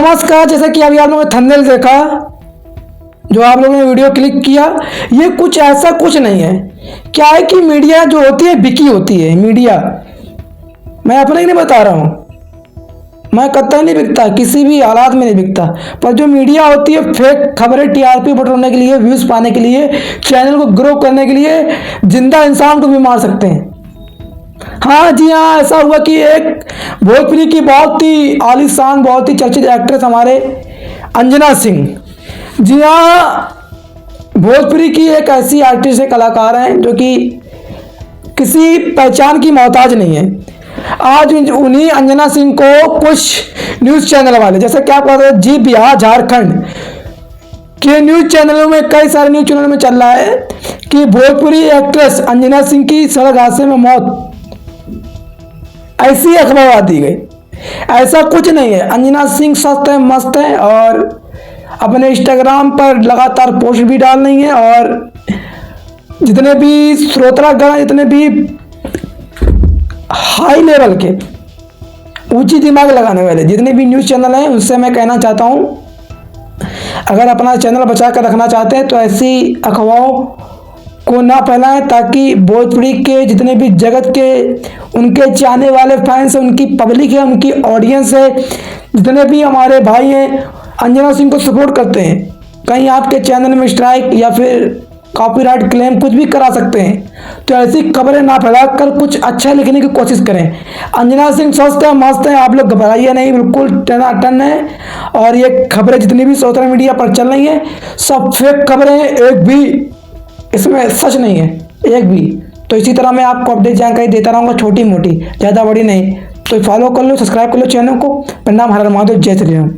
नमस्कार। जैसा कि अभी आप लोगों ने थंबनेल देखा, जो आप लोगों ने वीडियो क्लिक किया, ये कुछ ऐसा कुछ नहीं है। क्या है कि मीडिया जो होती है बिकी होती है। मीडिया मैं अपने ही नहीं बता रहा हूँ, मैं कतई नहीं बिकता, किसी भी हालात में नहीं बिकता। पर जो मीडिया होती है फेक खबरें, टीआरपी बढ़ाने के लिए, व्यूज पाने के लिए, चैनल को ग्रो करने के लिए जिंदा इंसान को भी मार सकते हैं। हाँ जी हाँ, ऐसा हुआ कि एक भोजपुरी की बहुत ही आलीशान, बहुत ही चर्चित एक्ट्रेस हमारे अंजना सिंह, जी हाँ, भोजपुरी की एक ऐसी आर्टिस्ट है, कलाकार हैं जो कि किसी पहचान की मोहताज नहीं है। आज उन्हीं अंजना सिंह को कुछ न्यूज़ चैनल वाले, जैसे क्या कहते हैं जी बिहार झारखंड के न्यूज़ चैनलों में, कई सारे न्यूज़ चैनलों में चल रहा है कि भोजपुरी एक्ट्रेस अंजना सिंह की सड़क हादसे में मौत, ऐसी अखबार दी गई। ऐसा कुछ नहीं है। अंजना सिंह स्वस्थ है, मस्त है और अपने इंस्टाग्राम पर लगातार पोस्ट भी डाल रही है। और जितने भी श्रोतागण, जितने भी हाई लेवल के, ऊंची दिमाग लगाने वाले जितने भी न्यूज़ चैनल हैं, उनसे मैं कहना चाहता हूं, अगर अपना चैनल बचा कर रखना चाहते हैं तो ऐसी अफवाहों को ना फैलाएं, ताकि भोजपुरी के जितने भी जगत के उनके चाहने वाले फैंस हैं, उनकी पब्लिक है, उनकी ऑडियंस है, जितने भी हमारे भाई हैं अंजना सिंह को सपोर्ट करते हैं, कहीं आपके चैनल में स्ट्राइक या फिर कॉपीराइट क्लेम कुछ भी करा सकते हैं। तो ऐसी खबरें ना फैलाकर कुछ अच्छा लिखने की कोशिश करें। अंजना सिंह स्वस्थ है, मस्त है, आप लोग घबराइए नहीं, बिल्कुल टनाटन है। और ये खबरें जितनी भी सोशल मीडिया पर चल रही हैं, सब फेक खबरें हैं, एक भी इसमें सच नहीं है, एक भी। तो इसी तरह मैं आपको अपडेट जानकारी देता रहूँगा, छोटी मोटी, ज़्यादा बड़ी नहीं। तो फॉलो कर लो, सब्सक्राइब कर लो चैनल को। प्रणाम, हर हर महादेव, जय श्री राम।